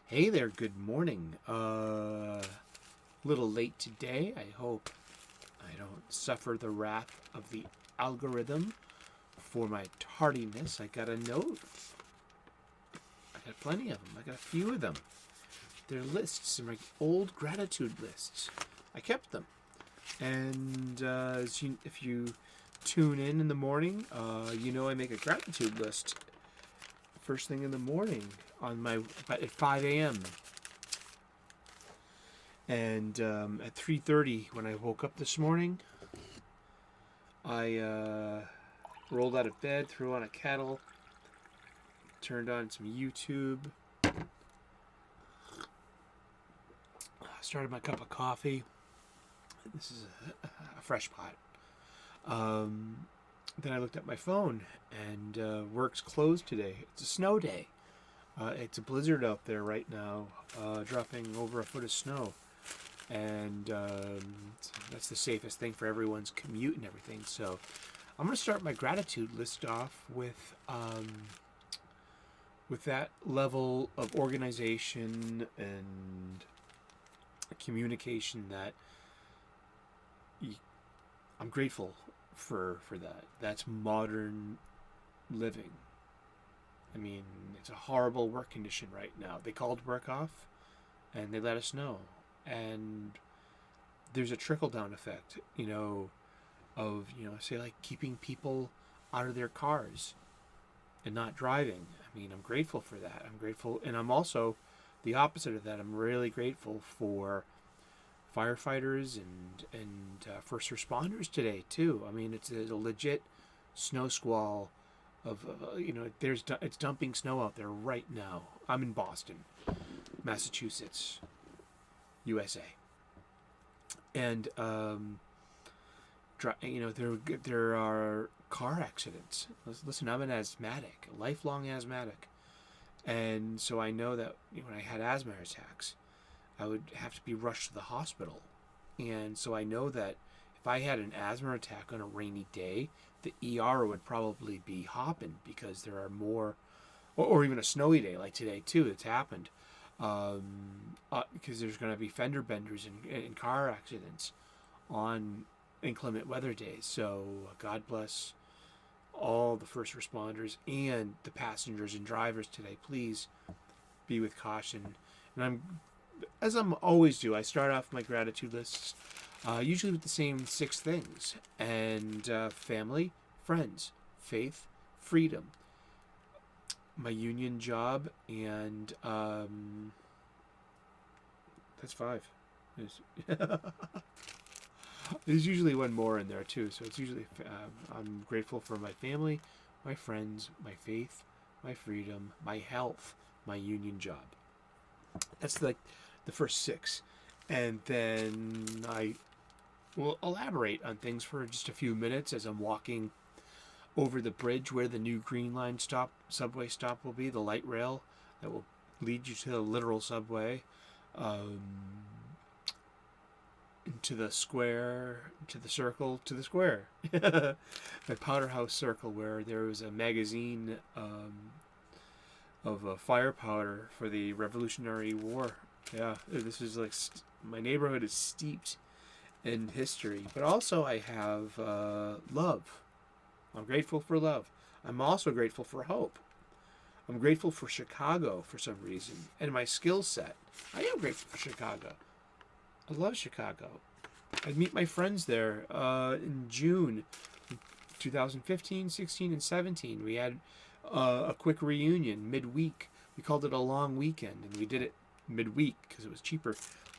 Hey there, good morning. Little late today. I hope I don't suffer the wrath of the algorithm for my tardiness. I got a note. I got plenty of them. I got a few of them. They're lists, they're my old gratitude lists. I kept them. And if you tune in the morning, I make a gratitude list first thing in the morning at 5 a.m. And at 3:30, when I woke up this morning, I rolled out of bed, threw on a kettle, turned on some YouTube, started my cup of coffee. This is a fresh pot. Then I looked at my phone, and work's closed today. It's a snow day. It's a blizzard out there right now, dropping over a foot of snow. And that's the safest thing for everyone's commute and everything. So I'm going to start my gratitude list off with that level of organization and communication that I'm grateful for that. That's modern living. I mean, it's a horrible work condition right now. They called work off, and they let us know. And there's a trickle-down effect, say like keeping people out of their cars and not driving. I mean, I'm grateful for that. I'm grateful, and I'm also the opposite of that. I'm really grateful for firefighters and first responders today too. I mean, it's a legit snow squall of it's dumping snow out there right now. I'm in Boston, Massachusetts, USA, and there are car accidents. Listen, I'm an asthmatic, a lifelong asthmatic, and so I know that when I had asthma attacks, I would have to be rushed to the hospital. And so I know that if I had an asthma attack on a rainy day, the ER would probably be hopping because there are more, or even a snowy day like today too, it's happened. Because there's going to be fender benders and car accidents on inclement weather days. So God bless all the first responders and the passengers and drivers today. Please be with caution. And as I'm always do, I start off my gratitude lists usually with the same 6 things. And family, friends, faith, freedom, my union job, and that's 5. There's usually one more in there too. So it's usually I'm grateful for my family, my friends, my faith, my freedom, my health, my union job. That's like the first 6. And then I will elaborate on things for just a few minutes as I'm walking over the bridge where the new Green Line subway stop will be, the light rail that will lead you to the literal subway, into the square, to the circle, to the square. My Powderhouse Circle, where there was a magazine of fire powder for the Revolutionary War. Yeah, this is like my neighborhood is steeped in history, but also I have love. I'm grateful for love. I'm also grateful for hope. I'm grateful for Chicago for some reason and my skill set. I am grateful for Chicago. I love Chicago. I'd meet my friends there in June 2015, 16, and 17. We had a quick reunion midweek. We called it a long weekend, and we did it midweek because it was cheaper.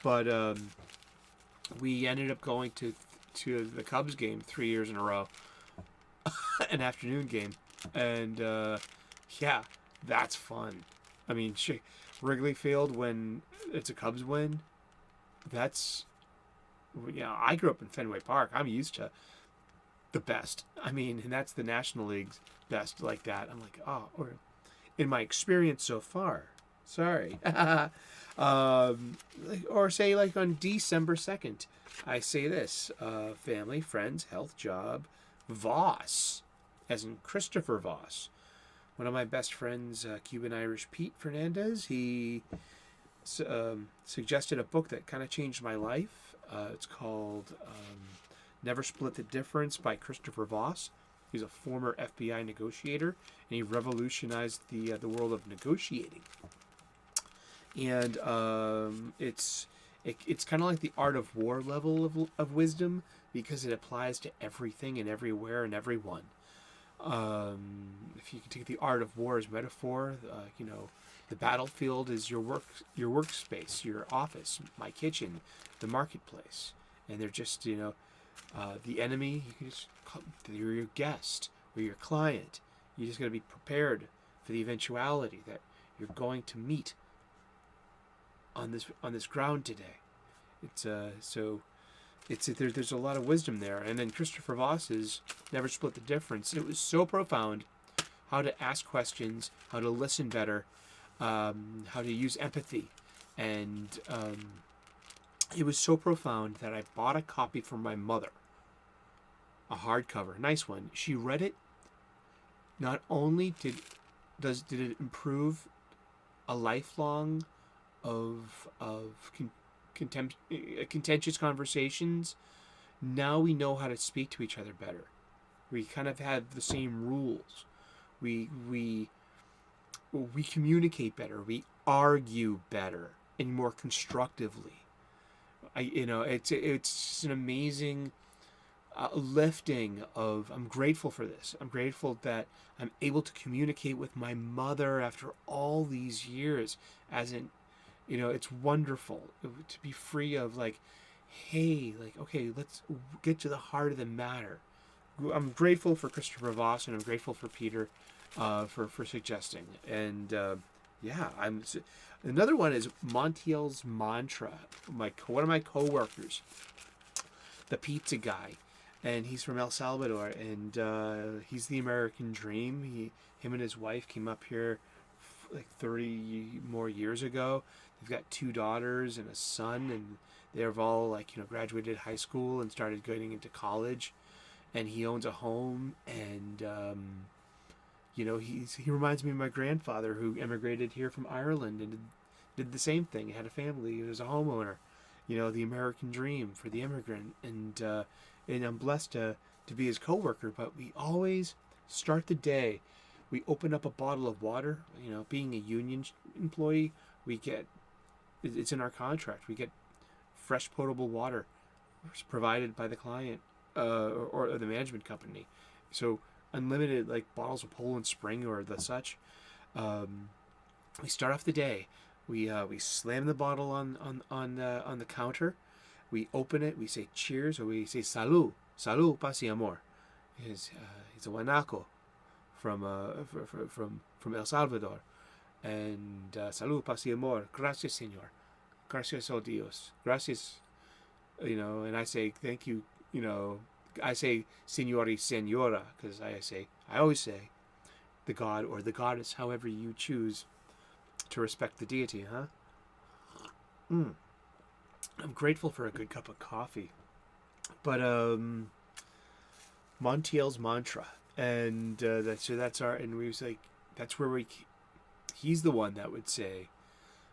But we ended up going to the Cubs game 3 years in a row, an afternoon game, and that's fun. I mean, Wrigley Field when it's a Cubs win, that's I grew up in Fenway Park. I'm used to the best. I mean, and that's the National League's best like that. I'm like, or in my experience so far. Sorry. Or say like on December 2nd, I say this, family, friends, health, job, Voss, as in Christopher Voss. One of my best friends, Cuban Irish Pete Fernandez, he suggested a book that kind of changed my life. It's called Never Split the Difference by Christopher Voss. He's a former FBI negotiator, and he revolutionized the world of negotiating. And it's kind of like the art of war level of wisdom, because it applies to everything and everywhere and everyone. If you can take the art of war as metaphor, the battlefield is your workspace, your office, my kitchen, the marketplace, and they're just the enemy. You can just they're your guest or your client. You just got to be prepared for the eventuality that you're going to meet on this ground today. There's a lot of wisdom there. And then Christopher Voss's Never Split the Difference. It was so profound, how to ask questions, how to listen better, how to use empathy. And it was so profound that I bought a copy for my mother, a hardcover, nice one. She read it. Not only did it improve a lifelong of contentious conversations, now we know how to speak to each other better. We kind of have the same rules. We communicate better. We argue better and more constructively. It's just an amazing lifting of. I'm grateful for this. I'm grateful that I'm able to communicate with my mother after all these years. It's wonderful to be free of hey, okay, let's get to the heart of the matter. I'm grateful for Christopher Voss, and I'm grateful for Peter for suggesting. And another one is Montiel's Mantra. One of my coworkers, the pizza guy, and he's from El Salvador, and he's the American dream. Him and his wife came up here 30 more years ago. They've got 2 daughters and a son, and they've all graduated high school and started getting into college. And he owns a home, and he reminds me of my grandfather, who immigrated here from Ireland and did the same thing. He had a family. He was a homeowner. The American dream for the immigrant, and I'm blessed to be his coworker. But we always start the day. We open up a bottle of water. Being a union employee, it's in our contract. We get fresh potable water provided by the client or the management company. So unlimited bottles of Poland Spring or the such. We start off the day. We slam the bottle on the counter. We open it. We say cheers, or we say salud, salud, paz y amor. He's a Guanaco from El Salvador, and salud, paz y amor. Gracias, señor. Gracias, oh Dios. Gracias. And I say thank you. I say señor y señora, because I always say the god or the goddess, however you choose to respect the deity, huh? I'm grateful for a good cup of coffee. But Montiel's Mantra, and that's our, and we was that's where he's the one that would say,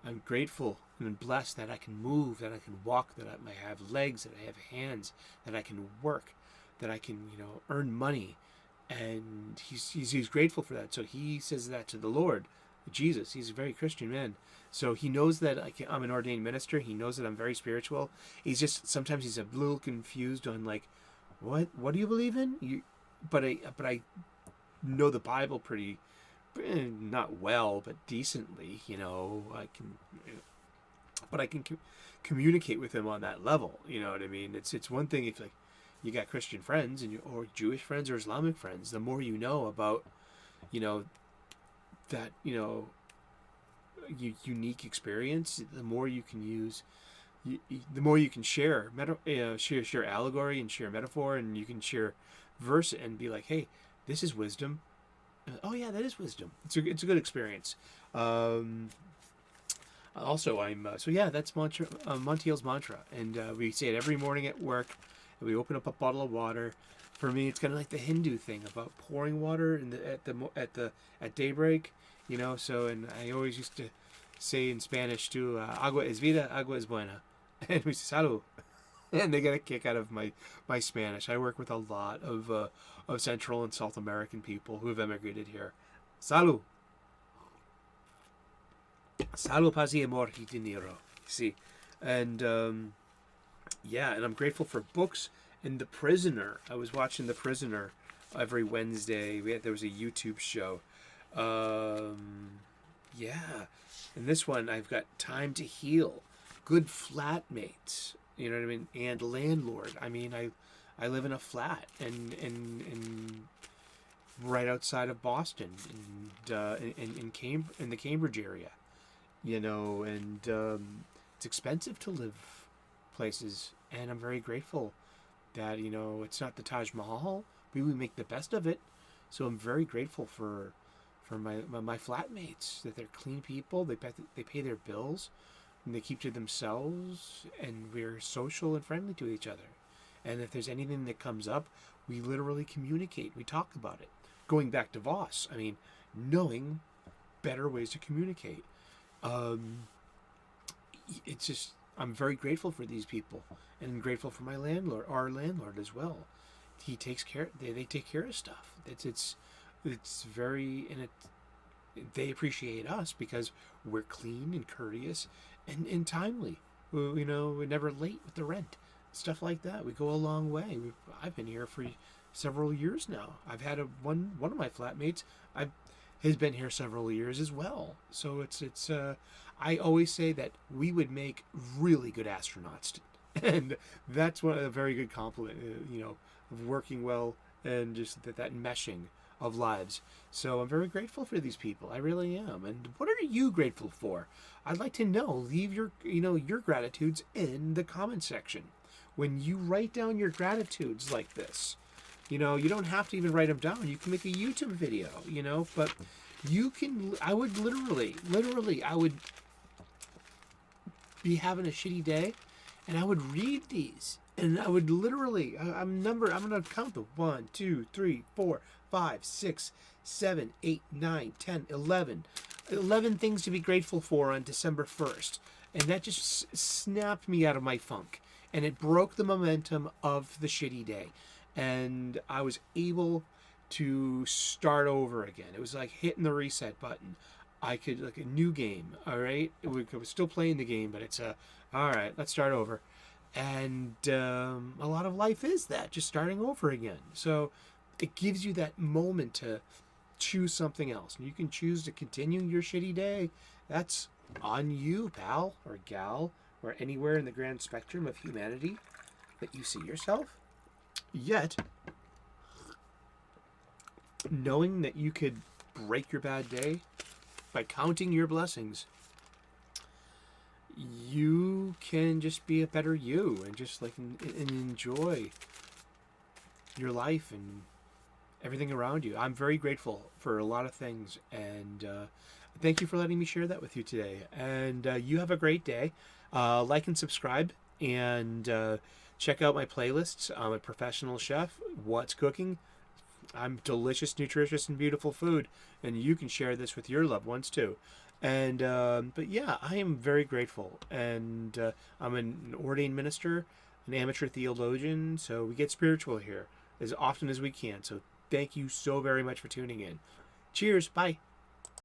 I'm grateful and blessed that I can move, that I can walk, that I have legs, that I have hands, that I can work, that I can earn money, and he's grateful for that. So he says that to the Lord Jesus. He's a very Christian man, so he knows that I'm an ordained minister. He knows that I'm very spiritual. He's just sometimes he's a little confused on what do you believe in? But I know the Bible pretty, not well, but decently. But I can communicate with him on that level. You know what I mean? It's one thing if you got Christian friends or Jewish friends or Islamic friends. The more you know about that unique experience, the more you can use, the more you can share share allegory and share metaphor, and you can share verse and be like, hey, this is wisdom. Oh yeah, that is wisdom. It's a good experience. Also, that's Montiel's Mantra, and we say it every morning at work. And we open up a bottle of water. For me, it's kind of like the Hindu thing about pouring water at daybreak. So, and I always used to say in Spanish too, agua es vida, agua es buena. And we say, salud. And they get a kick out of my Spanish. I work with a lot of Central and South American people who have emigrated here. Salud. Salud, paz y amor y dinero. See? And, yeah, and I'm grateful for books and The Prisoner. I was watching The Prisoner every Wednesday. There was a YouTube show. Yeah. And this one, I've got Time to Heal. Good flatmates. You know what I mean? And landlord. I mean, I live in a flat and right outside of Boston and in the Cambridge area. You know, and it's expensive to live places, and I'm very grateful that, you know, it's not the Taj Mahal, but we make the best of it. So I'm very grateful for my flatmates, that they're clean people. They pay their bills, and they keep to themselves, and we're social and friendly to each other. And if there's anything that comes up, we literally communicate. We talk about it. Going back to Voss, I mean, knowing better ways to communicate. It's just, I'm very grateful for these people, and I'm grateful for our landlord as well. He takes care. They take care of stuff. It's very, and they appreciate us because we're clean and courteous and timely. You know, we're never late with the rent, stuff like that. We go a long way. I've been here for several years now. I've had one of my flatmates has been here several years as well. So it's I always say that we would make really good astronauts, and that's a very good compliment. You know, of working well and just that meshing of lives. So I'm very grateful for these people. I really am. And what are you grateful for? I'd like to know. Leave your gratitudes in the comment section. When you write down your gratitudes like this, you know, you don't have to even write them down. You can make a YouTube video, you know, but you can, I would literally, I would be having a shitty day and I would read these and I would literally, I'm going to count them. 1, 2, 3, 4, 5, 6, 7, 8, 9, 10, 11. 11 things to be grateful for on December 1st. And that just snapped me out of my funk. And it broke the momentum of the shitty day. And I was able to start over again. It was like hitting the reset button. I could, like a new game, all right? I was still playing the game, but it's all right, let's start over. And a lot of life is that, just starting over again. So it gives you that moment to choose something else. And you can choose to continue your shitty day. That's on you, pal or gal, or anywhere in the grand spectrum of humanity that you see yourself. Yet, knowing that you could break your bad day by counting your blessings, you can just be a better you and just like and enjoy your life and everything around you. I'm very grateful for a lot of things, and thank you for letting me share that with you today. And you have a great day. Like and subscribe, and check out my playlists. I'm a professional chef. What's cooking? I'm delicious, nutritious, and beautiful food, and you can share this with your loved ones too. And but yeah, I am very grateful, and I'm an ordained minister, an amateur theologian, so we get spiritual here as often as we can. So thank you so very much for tuning in. Cheers. Bye.